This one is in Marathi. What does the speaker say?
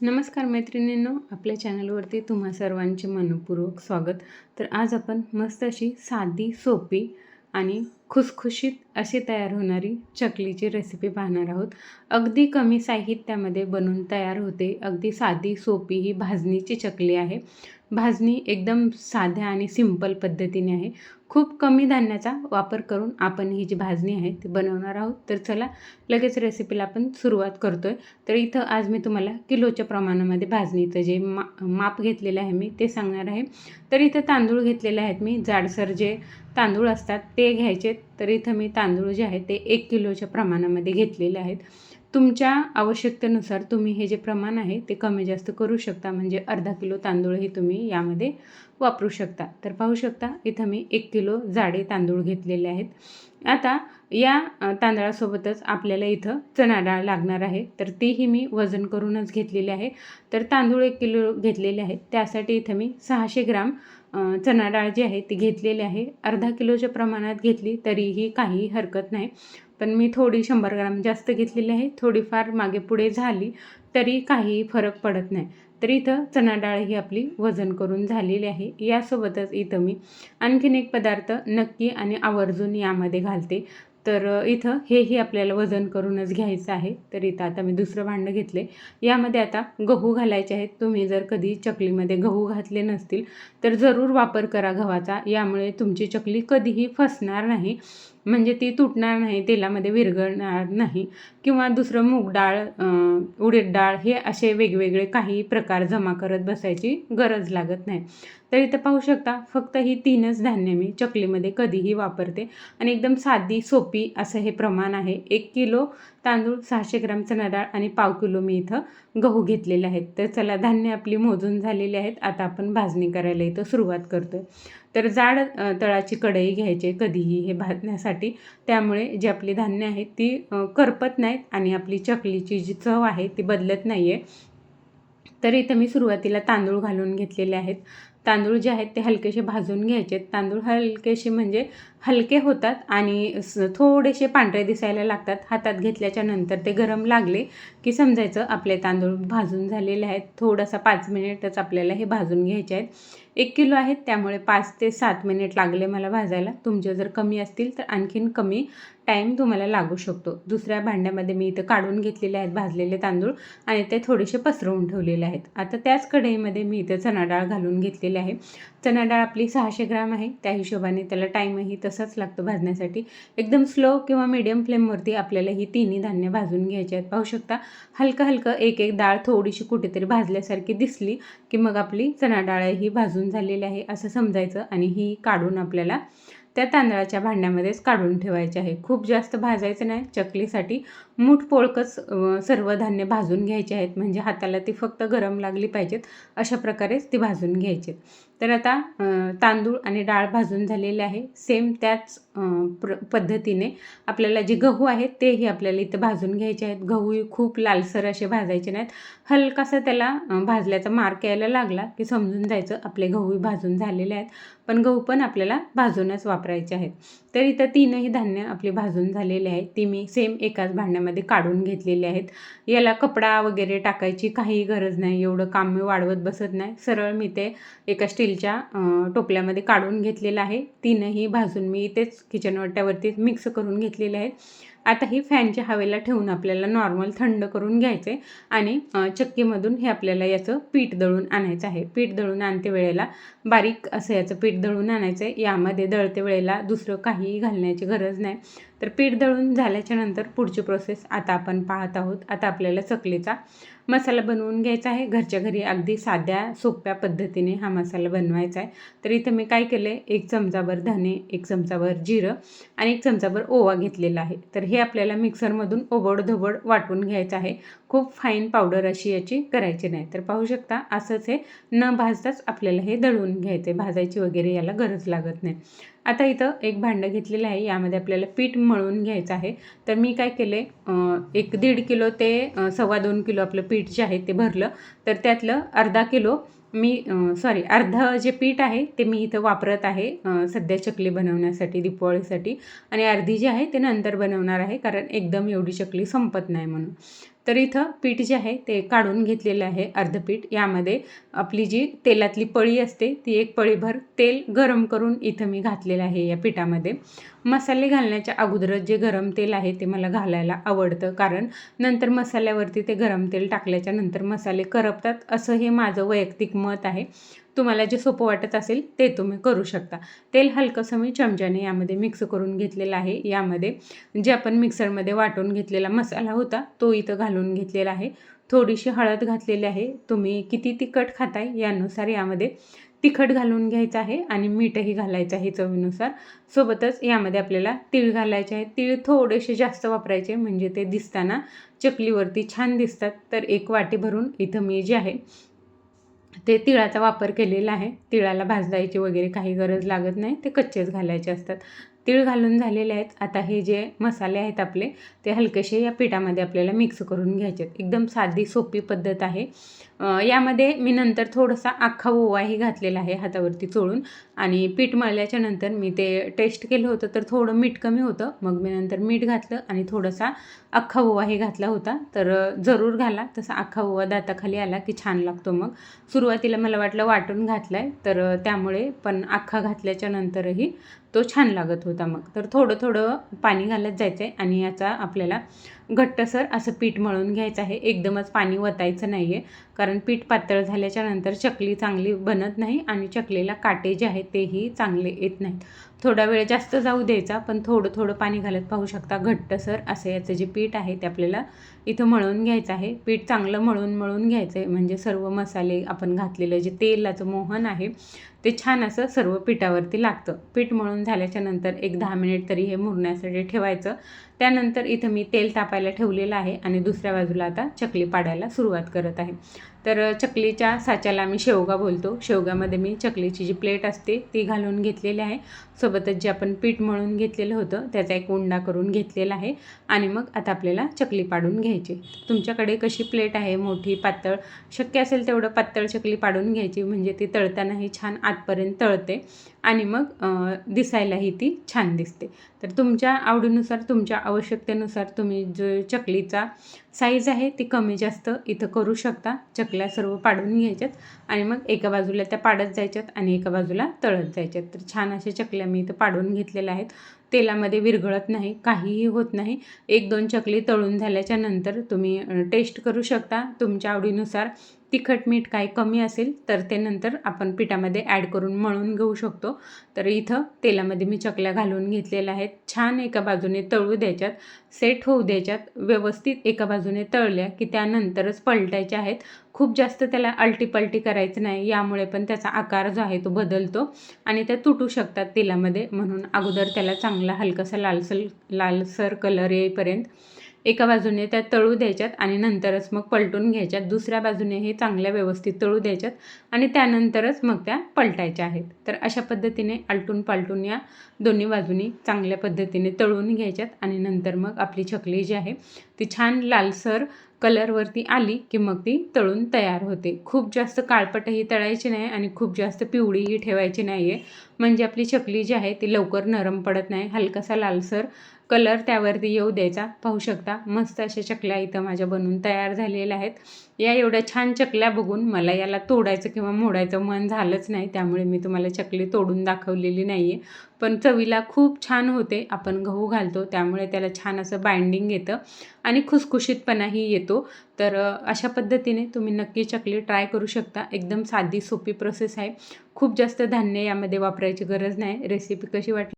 नमस्कार मैत्रिणींनो, आपल्या चॅनलवरती तुम्हा सर्वांचे मनपूर्वक स्वागत. तर आज आपण मस्त अशी साधी, सोपी आणि खुसखुशीत अशी तयार होणारी चकलीची रेसिपी पाहणार आहोत. अगदी कमी साहित्यामध्ये बनून तयार होते. अगदी साधी, सोपी ही भाजणीची चकली आहे. भाजणी एकदम साध्या आणि सिंपल पद्धतीने आहे. खूप कमी धान्याचा वापर करून आपण ही जी भाजणी आहे ती बनवणार आहोत. तर चला लगेच रेसिपीला आपण सुरुवात करतोय. तर इथं आज मी तुम्हाला किलोच्या प्रमाणामध्ये भाजणीचं जे माप घेतलेलं आहे मी ते सांगणार आहे. तर इथं तांदूळ घेतलेले आहेत मी, जाडसर जे तांदूळ असतात ते घ्यायचे. तर इथं मी तांदूळ जे आहे ते 1 किलोच्या प्रमाणामध्ये घेतलेले आहेत. तुमच्या आवश्यकतेनुसार तुम्ही हे जे प्रमाण आहे ते कमी जास्त करू शकता. म्हणजे अर्धा किलो तांदूळही तुम्ही यामध्ये वापरू शकता. तर पाहू शकता इथं मी 1 किलो जाडे तांदूळ घेतलेले आहेत. आता या तांदळासोबतच आपल्याला इथं चणा डाळ लागणार आहे. तर तीही मी वजन करूनच घेतलेली आहे. तर तांदूळ 1 किलो घेतलेले आहेत, त्यासाठी इथं मी 600 ग्राम चणा डाळ जी आहे ती घेतलेली आहे. अर्धा किलोच्या प्रमाणात घेतली तरीही काही हरकत नाही, पण मी थोडी 100 ग्राम जास्त घेतलेली आहे. थोडीफार मागे पुढे झाली तरी काही फरक पडत नाही. तर इथं चणा डाळ ही आपली वजन करून झालेली आहे. यासोबतच इथं मी आणखीन एक पदार्थ नक्की आणि आवर्जून यामध्ये घालते. तर इथं हेही आपल्याला वजन करूनच घ्यायचं आहे. तर इथं आता मी दुसरं भांडं घेतले. यामध्ये आता गहू घालायचे आहेत. तुम्ही जर कधी चकलीमध्ये गहू घातले नसतील तर जरूर वापर करा गव्हाचा. यामुळे तुमची चकली कधीही फसणार नाही, म्हणजे ती तुटणार नाही, तेलामध्ये विरघळणार नाही किंवा दुसरं मूग डाळ, उडीद डाळ हे असे वेगवेगळे काही प्रकार जमा करत बसायची गरज लागत नाही. तर इथं पाहू शकता फक्त ही 3च धान्य मी चकलीमध्ये कधीही वापरते आणि एकदम साधी सोपी असं हे प्रमाण आहे. 1 किलो तांदूळ, 600 ग्राम चणा डाळ आणि पाव किलो मी इथं गहू घेतलेले आहेत. तर चला धान्य आपली मोजून झालेली आहेत. आता आपण भाजणी करायला इथं सुरुवात करतोय. तर जाड तळाची कढई घ्यायची कधीही हे भाजण्यासाठी. त्यामुळे जी आपली धान्य आहेत ती करपत नाहीत आणि आपली चकलीची जी चव आहे ती बदलत नाही आहे. तर इथं मी सुरुवातीला तांदूळ घालून घेतलेले आहेत. तांदूळ जे आहेत ते हलकेसे भाजून घ्यायचे. तांदूळ हलकेसे म्हणजे हलके होतात आणि थोडेसे पांढरे दिसायला लागतात. हातात घेतल्याच्या नंतर ते गरम लागले की समजायचं आपले तांदूळ भाजून झालेले आहेत. थोडासा 5 मिनिटच आपल्याला हे भाजून घ्यायचे आहेत. 1 किलो आहेत त्यामुळे 5 ते 7 मिनिट लागले मला भाजायला. तुमचे जर कमी असतील तर आणखीन कमी टाईम तुम्हाला लागू शकतो. दुसऱ्या भांड्यामध्ये मी इथं काढून घेतलेले आहेत भाजलेले तांदूळ आणि ते थोडेसे पसरवून ठेवलेले आहेत. आता त्याच कढईमध्ये मी इथं चणा डाळ घालून घेतलेली आहे. चणा डाळ आपली 600 ग्राम आहे. त्या हिशोबाने त्याला टाईमही तसाच लागतो भाजण्यासाठी. एकदम स्लो किंवा मीडियम फ्लेमवरती आपल्याला ही तिन्ही धान्य भाजून घ्यायचे आहेत. पाहू शकता हलकं हलकं एक एक डाळ थोडीशी कुठेतरी भाजल्यासारखी दिसली की मग आपली चणा डाळ ही भाजून झालेली आहे असं समजायचं आणि ही काढून आपल्याला त्या तांदळाच्या भांड्यामध्येच काढून ठेवायचे आहे. खूप जास्त भाजायचं नाही. चकलीसाठी मूठ पोळकच सर्व धान्य भाजून घ्यायचे आहेत, म्हणजे हाताला ती फक्त गरम लागली पाहिजेत अशा प्रकारेच ती भाजून घ्यायची. तर आता तांदूळ आणि डाळ भाजून झालेले आहे. सेम त्याच पद्धतीने आपल्याला जे गहू आहेत तेही आपल्याला इथं भाजून घ्यायचे आहेत. गहूही खूप लालसर असे भाजायचे नाहीत. हलकासा त्याला भाजल्याचा मार्क यायला लागला की समजून जायचं आपले गहूही भाजून झालेले आहेत. पण गहू पण आपल्याला भाजूनच वापरायचे आहेत. तर इथं तीनही धान्य आपली भाजून झालेले आहेत. ती मी सेम एकाच भांड्यामध्ये काढून घेतलेले आहेत. याला कपडा वगैरे टाकायची काही गरज नाही. एवढं काम मी वाढवत बसत नाही. सरळ मी ते एका स्टीलच्या टोपल्यामध्ये काढून घेतलेलं आहे. तीनही भाजून मी इथेच किचन ओट्यावरती मिक्स करून घेतलेले आहेत. आता ही फॅनच्या हवेला ठेवून आपल्याला नॉर्मल थंड करून घ्यायचे आणि चक्कीमधून हे आपल्याला याचं पीठ दळून आणायचं आहे. पीठ दळून आणते वेळेला बारीक असं याचं पीठ दळून आणायचं आहे. यामध्ये दळते वेळेला दुसरं काहीही घालण्याची गरज नाही. तर पीठ दळून झाल्याच्या नंतर पुढची प्रोसेस आता आपण पाहत आहोत. आता आपल्याला चकलीचा मसाला बनवून घ्यायचा आहे. घरच्या घरी अगदी साध्या सोप्या पद्धतीने हा मसाला बनवायचा आहे. तर इथं मी काय केलं आहे, 1 चमचाभर धने, 1 चमचाभर जिरं आणि 1 चमचाभर ओवा घेतलेला आहे. तर हे आपल्याला मिक्सरमधून ओबडधोबड वाटून घ्यायचं आहे. खूप फाईन पावडर अशी याची करायची नाही. तर पाहू शकता असंच हे न भाजताच आपल्याला हे दळून घ्यायचं आहे. भाजायची वगैरे याला गरज लागत नाही. आता इथं एक भांडं घेतलेलं आहे. यामध्ये आपल्याला पीठ मळून घ्यायचं आहे. तर मी काय केले, 1-1.5 किलो ते 2.25 किलो आपलं पीठ जे आहे ते भरलं. तर त्यातलं अर्धा किलो मी अर्धं जे पीठ आहे ते मी इथं वापरत आहे सध्या चकली बनवण्यासाठी, दीपावळीसाठी, आणि अर्धी जी आहे ते नंतर बनवणार आहे, कारण एकदम एवढी चकली संपत नाही म्हणून. तर इथं पीठ जे आहे ते काढून घेतलेलं आहे अर्ध पीठ. यामध्ये आपली जी तेलातली पळी असते ती एक पळीभर तेल गरम करून इथं मी घातलेलं आहे या पिठामध्ये. मसाले घालण्याच्या अगोदरच जे गरम तेल आहे ते मला घालायला आवडतं, कारण नंतर मसाल्यावरती ते गरम तेल टाकल्याच्या नंतर मसाले करपतात असं हे माझं वैयक्तिक मत आहे. तुम्हाला जे सोपं वाटत असेल ते तुम्ही करू शकता. तेल हलकंसं मी चमच्याने यामध्ये मिक्स करून घेतलेलं आहे. यामध्ये जे आपण मिक्सरमध्ये वाटून घेतलेला मसाला होता तो इथं घालून घेतलेला आहे. थोडीशी हळद घातलेली आहे. तुम्ही किती तिखट खाताय यानुसार यामध्ये तिखट घालून घ्यायचं आहे आणि मीठही घालायचं आहे चवीनुसार. सोबतच यामध्ये आपल्याला तीळ घालायचे आहेत. तीळ थोडेसे जास्त वापरायचे म्हणजे ते दिसताना चकलीवरती छान दिसतात. तर 1 वाटी भरून इथं मी जे आहे ते तिळाचा वापर केलेला आहे. तिळाला भाजायची वगैरे काही गरज लागत नाही, ते कच्चेच घालायचे असतात. तीळ घालून झालेले आहेत. आता हे जे मसाले आहेत आपले ते हलकेसे या पिठामध्ये आपल्याला मिक्स करून घ्यायचे आहेत. एकदम साधी सोपी पद्धत आहे. यामध्ये मी नंतर थोडासा अख्खा ओवाही घातलेला आहे हातावरती चोळून, आणि पीठ मळल्याच्या नंतर मी ते टेस्ट केलं होतं तर थोडं मीठ कमी होतं. मग मी नंतर मीठ घातलं आणि थोडासा अख्खा ओवाही घातला होता. तर जरूर घाला, तसा अख्खा ओवा दाताखाली आला की छान लागतो. मग सुरुवातीला मला वाटलं वाटून घातला आहे तर त्यामुळे, पण अख्खा घातल्याच्या नंतरही तो छान लागत होता. मग तर थोडं थोडं पाणी घालत जायचं आहे आणि याचा आपल्याला घट्टसर असं पीठ मळून घ्यायचं आहे. एकदमच पाणी ओतायचं नाही आहे, कारण पीठ पातळ झाल्याच्या नंतर चकली चांगली बनत नाही आणि चकलीला काटे जे आहेत तेही चांगले येत नाहीत. थोडा वेळ जास्त जाऊ द्यायचा, पण थोडं थोडं पाणी घालत पाहू शकता घट्टसर असं याचं जे पीठ आहे ते आपल्याला इथं मळून घ्यायचं आहे. पीठ चांगलं मळून घ्यायचं आहे, म्हणजे सर्व मसाले आपण घातलेलं जे तेलाचं मोहन आहे ते छान असं सर्व पिठावरती लागतं. पीठ मळून झाल्याच्या नंतर एक 10 मिनिट तरी हे मुरण्यासाठी ठेवायचं. त्यानंतर इथं मी तेल तापायला ठेवलेलं आहे आणि दुसऱ्या बाजूला आता चकली पाडायला सुरुवात करत आहे. तर चकलीच्या साच्याला मी शेवगा बोलतो. शेवगामध्ये मी चकलीची जी प्लेट असते ती घालून घेतलेली आहे. सोबतच जे आपण पीठ मळून घेतलेलं होतं त्याचा एक उंडा करून घेतलेला आहे आणि मग आता आपल्याला चकली पाडून घ्यायची. तुमच्याकडे कशी प्लेट आहे, मोठी पातळ, शक्य असेल तेवढं पातळ चकली पाडून घ्यायची, म्हणजे ती तळतानाही छान आतपर्यंत तळते आणि मग दिसायलाही ती छान दिसते. तर तुमच्या आवडीनुसार, तुमच्या आवश्यकतेनुसार तुम्ही जो चकलीचा साईज आहे ती कमी जास्त इथं करू शकता. चकल्या सर्व पाडून घ्यायच्यात आणि मग एका बाजूला त्या पाडत जायच्यात आणि एका बाजूला तळत जायच्यात. तर छान अशा चकल्या मी इथं पाडून घेतलेल्या आहेत. तेलामध्ये विरघळत नाही, काहीही होत नाही. 1-2 चकली तळून झाल्याच्या नंतर तुम्ही टेस्ट करू शकता. तुमच्या आवडीनुसार तिखट मीठ काही कमी असेल तर ते नंतर आपण पिठामध्ये ॲड करून मळून घेऊ शकतो. तर इथं तेलामध्ये मी चकल्या घालून घेतलेल्या आहेत. छान एका बाजूने तळू द्यायच्यात, सेट होऊ द्यायच्यात. व्यवस्थित एका बाजूने तळल्या की त्यानंतरच पलटायच्या आहेत. खूप जास्त त्याला अलटीपलटी करायचं नाही, यामुळे पण त्याचा आकार जो आहे तो बदलतो आणि त्या तुटू शकतात तेलामध्ये. म्हणून अगोदर त्याला चांगला हलकासा लालसर कलर येईपर्यंत एका बाजूने त्या तळू द्यायच्यात आणि नंतरच मग पलटून घ्यायच्यात. दुसऱ्या बाजूनेही चांगल्या व्यवस्थित तळू द्यायच्यात आणि त्यानंतरच मग त्या पलटायच्या आहेत. तर अशा पद्धतीने आलटून पालटून या दोन्ही बाजूनी चांगल्या पद्धतीने तळून घ्यायच्यात आणि नंतर मग आपली चकली जी आहे ती छान लालसर कलरवरती आली की मग ती तळून तयार होते. खूप जास्त काळपटही तळायची नाही आणि खूप जास्त पिवळीही ठेवायची नाही आहे, म्हणजे आपली चकली जी आहे ती लवकर नरम पडत नाही. हलकासा लालसर कलर त्यावरती येऊ द्यायचा. पाहू शकता मस्त अशा चकल्या इथं माझ्या बनून तयार झालेल्या आहेत. या एवढ्या छान चकल्या बघून मला याला तोडायचं किंवा मोडायचं मन झालंच नाही, त्यामुळे मी तुम्हाला चकली तोडून दाखवलेली नाही आहे. पण चवीला खूप छान होते. आपण गहू घालतो त्यामुळे त्याला छान असं बाइंडिंग येतं आणि खुसखुशीतपणाही येतो. तर अशा पद्धतीने तुम्ही नक्की चकली ट्राय करू शकता. एकदम साधी सोपी प्रोसेस आहे. खूप जास्त धान्य यामध्ये वापरायची गरज नाही. रेसिपी कशी वाटली